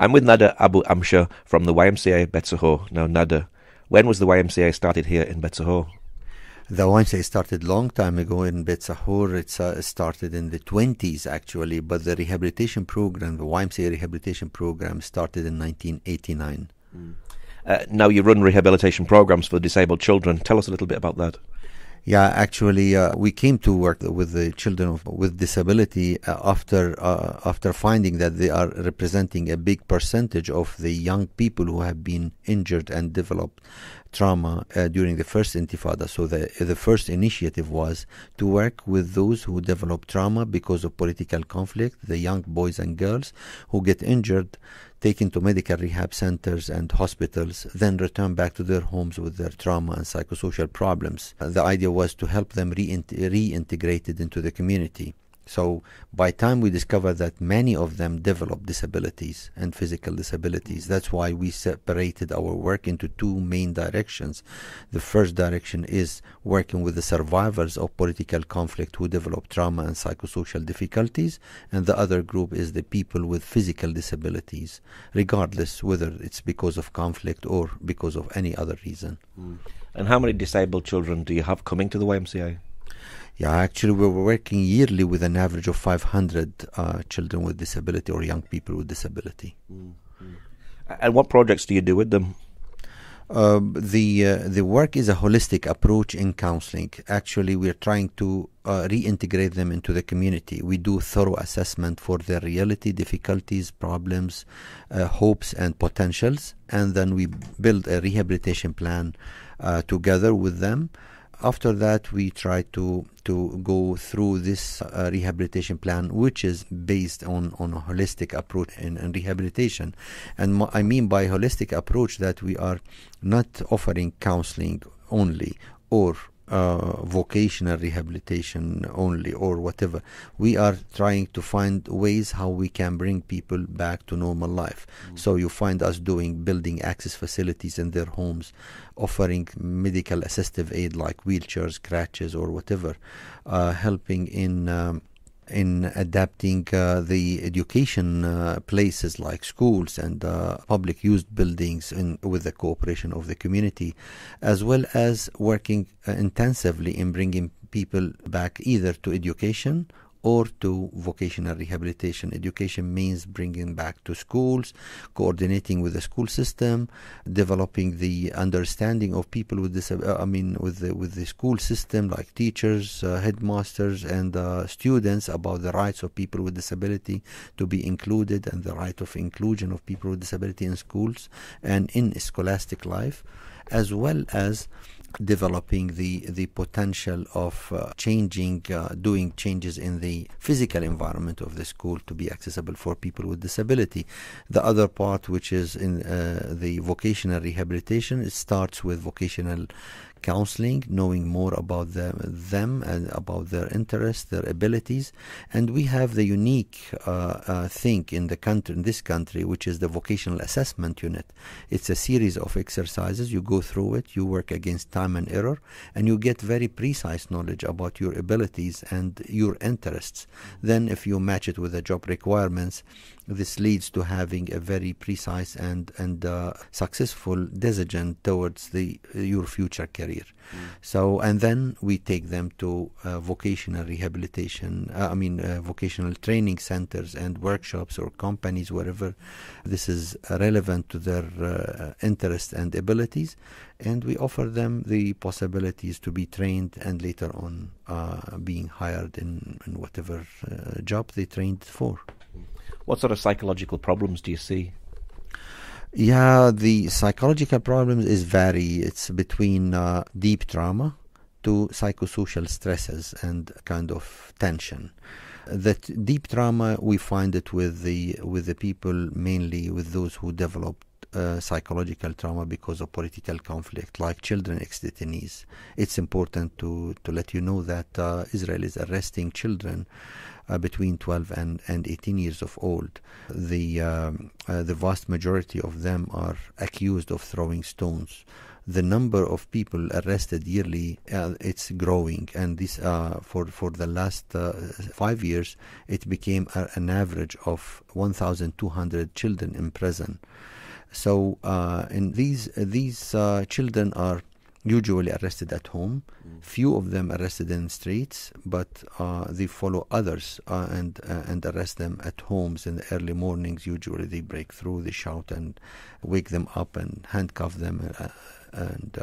I'm with Nader Abu Amsha from the YMCA Bethlehem. Now, Nader, when was the YMCA started here in Bethlehem? The YMCA started long time ago in Bethlehem. It started in the 20s actually, but the rehabilitation program, the YMCA rehabilitation program, started in 1989. Now you run rehabilitation programs for disabled children. Tell us a little bit about that. Yeah, actually, we came to work with the children with disability after finding that they are representing a big percentage of the young people who have been injured and developed trauma during the first Intifada. So the first initiative was to work with those who develop trauma because of political conflict, the young boys and girls who get injured, taken to medical rehab centers and hospitals, then return back to their homes with their trauma and psychosocial problems. The idea was to help them reintegrated into the community. So by time we discovered that many of them develop disabilities and physical disabilities, that's why we separated our work into two main directions. The first direction is working with the survivors of political conflict who develop trauma and psychosocial difficulties, and the other group is the people with physical disabilities, regardless whether it's because of conflict or because of any other reason. And how many disabled children do you have coming to the YMCA? Yeah, actually we're working yearly with an average of 500 children with disability or young people with disability. And what projects do you do with them? The work is a holistic approach in counseling. Actually, we are trying to reintegrate them into the community. We do thorough assessment for their reality, difficulties, problems, hopes and potentials, and then we build a rehabilitation plan together with them. After that, we try to go through this rehabilitation plan, which is based on a holistic approach in rehabilitation. And I mean by holistic approach that we are not offering counseling only or vocational rehabilitation only or whatever. We are trying to find ways how we can bring people back to normal life. So you find us building access facilities in their homes, offering medical assistive aid like wheelchairs, crutches or whatever, helping in adapting the education places like schools and public used buildings with the cooperation of the community, as well as working intensively in bringing people back either to education or to vocational rehabilitation. Education means bringing back to schools, coordinating with the school system, developing the understanding of people with with the school system, like teachers, headmasters, and students, about the rights of people with disability to be included and the right of inclusion of people with disability in schools and in scholastic life, as well as developing the potential of doing changes in the physical environment of the school to be accessible for people with disability. The other part, which is in the vocational rehabilitation, it starts with vocational counseling, knowing more about them and about their interests, their abilities. And we have the unique thing in this country, which is the vocational assessment unit. It's a series of exercises. You go through it, you work against time and error, and you get very precise knowledge about your abilities and your interests. Then if you match it with the job requirements, this leads to having a very precise and successful decision towards your future career. So, and then we take them to vocational rehabilitation, vocational training centers and workshops or companies, wherever this is relevant to their interests and abilities. And we offer them the possibilities to be trained and later on being hired in whatever job they trained for. What sort of psychological problems do you see? Yeah, the psychological problems it's between deep trauma to psychosocial stresses and kind of tension. That deep trauma, we find it with the people, mainly with those who develop psychological trauma because of political conflict, like children ex-detainees. It's important to let you know that Israel is arresting children between 12 and 18 years of old. The vast majority of them are accused of throwing stones. the number of people arrested yearly, it's growing, and this for the last 5 years, it became an average of 1,200 children in prison. So, and these children are usually arrested at home. Few of them arrested in streets, but they follow others and arrest them at homes in the early mornings. Usually they break through, they shout and wake them up and handcuff them and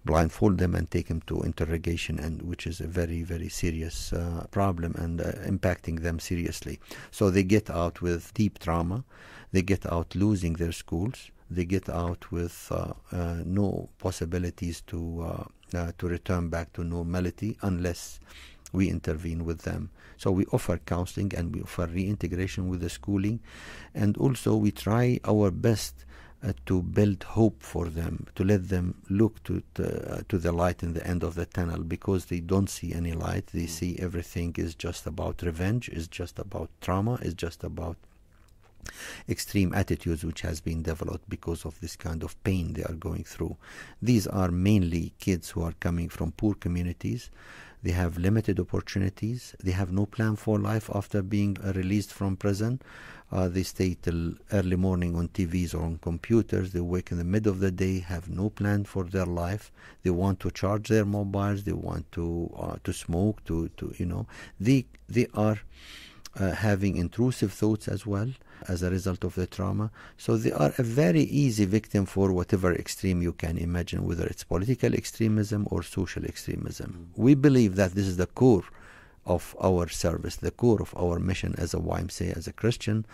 blindfold them and take them to interrogation, and which is a very, very serious problem and impacting them seriously. So they get out with deep trauma. They get out losing their schools. They get out with no possibilities to return back to normality unless we intervene with them. So we offer counseling and we offer reintegration with the schooling, and also we try our best to build hope for them, to let them look to the light in the end of the tunnel, because they don't see any light. They see everything is just about revenge, is just about trauma, is just about extreme attitudes which has been developed because of this kind of pain they are going through. These are mainly kids who are coming from poor communities. They have limited opportunities. They have no plan for life after being released from prison. They stay till early morning on TVs or on computers. They wake in the middle of the day, have no plan for their life. They want to charge their mobiles. They want to smoke. They are having intrusive thoughts as well as a result of the trauma. So they are a very easy victim for whatever extreme you can imagine, whether it's political extremism or social extremism. We believe that this is the core of our service, the core of our mission as a YMCA, as a Christian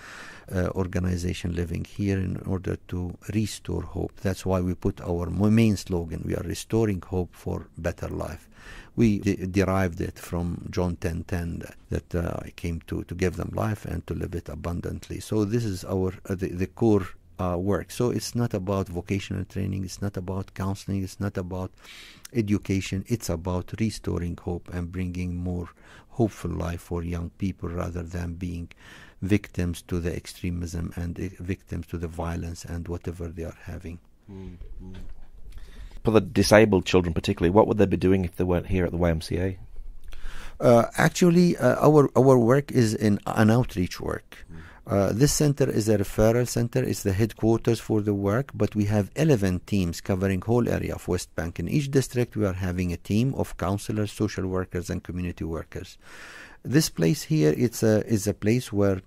organization living here, in order to restore hope. That's why we put our main slogan, we are restoring hope for better life. We derived it from John 10:10, that I came to give them life and to live it abundantly. So this is our the core work. So it's not about vocational training, it's not about counseling, it's not about education. It's about restoring hope and bringing more hopeful life for young people, rather than being victims to the extremism and victims to the violence and whatever they are having. Mm-hmm. For the disabled children particularly, what would they be doing if they weren't here at the YMCA? Actually, our work is in an outreach work. This center is a referral center. It's the headquarters for the work, but we have 11 teams covering whole area of West Bank. In each district, we are having a team of counselors, social workers, and community workers. This place here, is a place where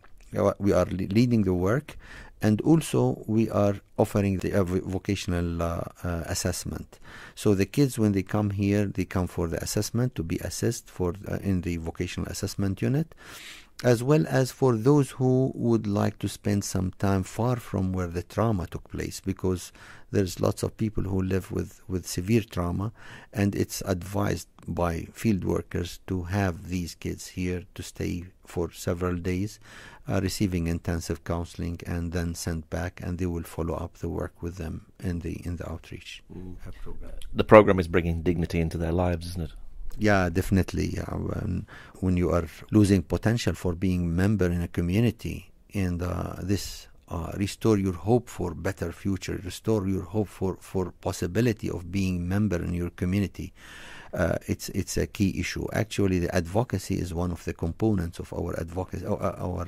we are leading the work, and also we are offering the vocational assessment. So the kids, when they come here, they come for the assessment, to be assessed for in the vocational assessment unit, as well as for those who would like to spend some time far from where the trauma took place, because there's lots of people who live with severe trauma, and it's advised by field workers to have these kids here to stay for several days, receiving intensive counseling, and then sent back, and they will follow up the work with them in the outreach program. The program is bringing dignity into their lives, isn't it? Yeah, definitely. When you are losing potential for being a member in a community, and this restore your hope for better future, restore your hope for possibility of being member in your community, it's a key issue. Actually, the advocacy is one of the components of our advocacy, our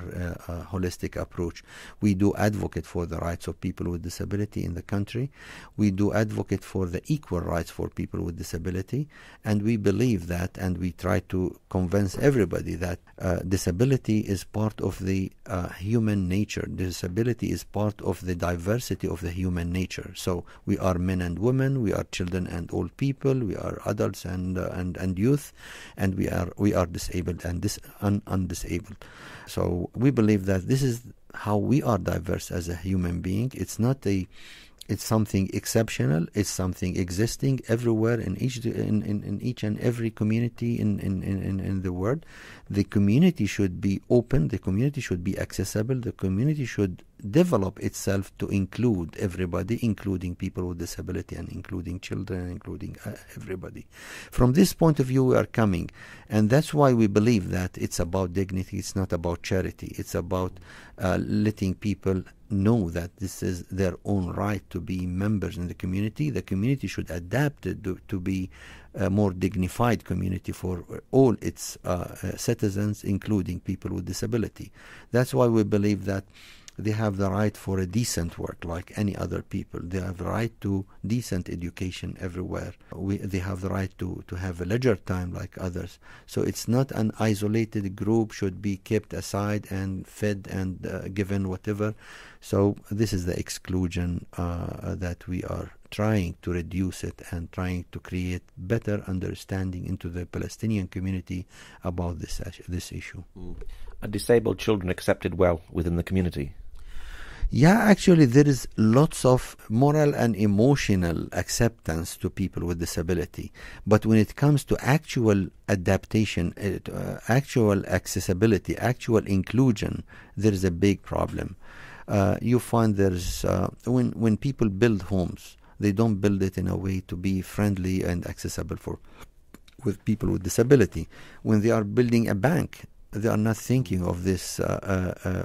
holistic approach. We do advocate for the rights of people with disability in the country. We do advocate for the equal rights for people with disability, and we believe that, and we try to convince everybody that disability is part of the human nature. Disability is part of the diversity of the human nature. So we are men and women, we are children and old people, we are adults and youth, and we are disabled and undisabled. So we believe that this is how we are diverse as a human being. It's something exceptional. It's something existing everywhere in each and every community in the world. The community should be open. The community should be accessible. The community should develop itself to include everybody, including people with disability, and including children, including everybody. From this point of view, we are coming, and that's why we believe that it's about dignity. It's not about charity. It's about letting people know that this is their own right to be members in the community should adapt it to be a more dignified community for all its citizens, including people with disability. That's why we believe that they have the right for a decent work like any other people. They have the right to decent education everywhere. They have the right to have a leisure time like others. So it's not an isolated group should be kept aside and fed and given whatever. So this is the exclusion that we are trying to reduce it and trying to create better understanding into the Palestinian community about this issue. Are disabled children accepted well within the community? Yeah, actually there is lots of moral and emotional acceptance to people with disability. But when it comes to actual adaptation, actual accessibility, actual inclusion, there is a big problem. You find there's, when people build homes, they don't build it in a way to be friendly and accessible with people with disability. When they are building a bank, they are not thinking of this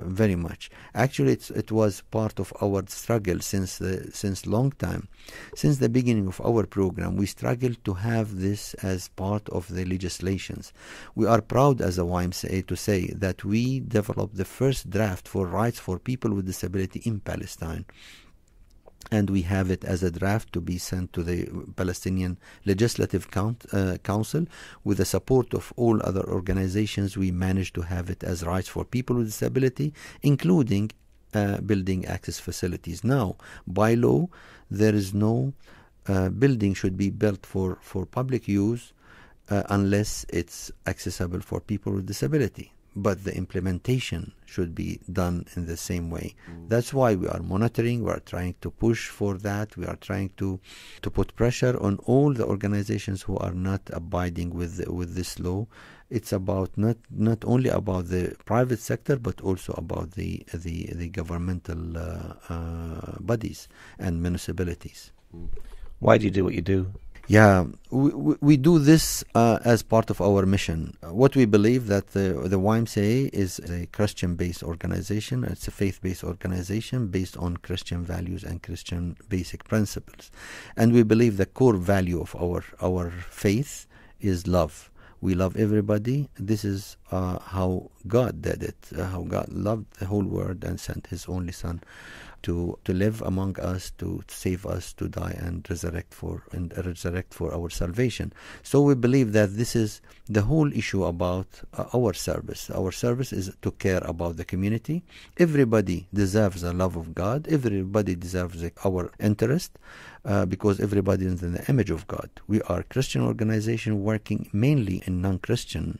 very much. Actually, it was part of our struggle since long time. Since the beginning of our program, we struggled to have this as part of the legislations. We are proud as a YMCA to say that we developed the first draft for rights for people with disability in Palestine. And we have it as a draft to be sent to the Palestinian Legislative Council. With the support of all other organizations, we managed to have it as rights for people with disability, including building access facilities. Now, by law, there is no building should be built for public use unless it's accessible for people with disability. But the implementation should be done in the same way. That's why we are monitoring, we are trying to push for that, we are trying to put pressure on all the organizations who are not abiding with this law. It's about not only about the private sector, but also about the governmental bodies and municipalities. Why do you do what you do? Yeah, we do this as part of our mission. What we believe that the YMCA is a Christian-based organization. It's a faith-based organization based on Christian values and Christian basic principles. And we believe the core value of our faith is love. We love everybody. This is how God did it, how God loved the whole world and sent His only Son to live among us, to save us, to die and resurrect for our salvation. So we believe that this is the whole issue about our service. Our service is to care about the community. Everybody deserves the love of God. Everybody deserves our interest because everybody is in the image of God. We are a Christian organization working mainly in non-Christian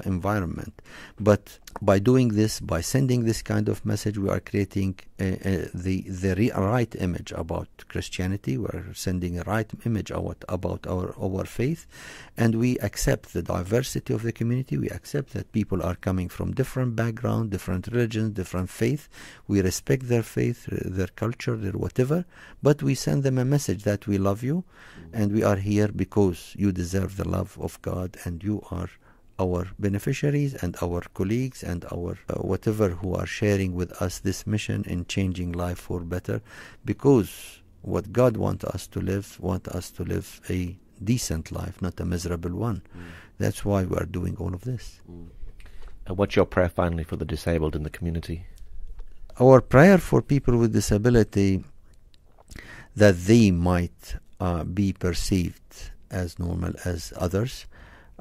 environment. But by doing this, by sending this kind of message, we are creating the right image about Christianity. We are sending a right image about our faith, and we accept the diversity of the community. We accept that people are coming from different backgrounds, different religions, different faith. We respect their faith, their culture, their whatever, but we send them a message that we love you, and we are here because you deserve the love of God, and you are our beneficiaries and our colleagues and our whatever who are sharing with us this mission in changing life for better, because what God wants us to live a decent life, not a miserable one. That's why we are doing all of this. And what's your prayer finally for the disabled in the community? Our prayer for people with disability, that they might be perceived as normal as others.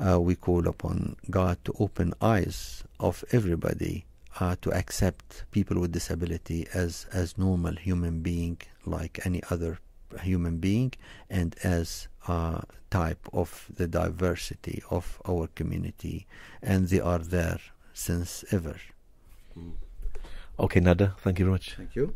We call upon God to open eyes of everybody to accept people with disability as normal human being like any other human being, and as type of the diversity of our community, and they are there since ever. Okay, Nader, thank you very much. Thank you.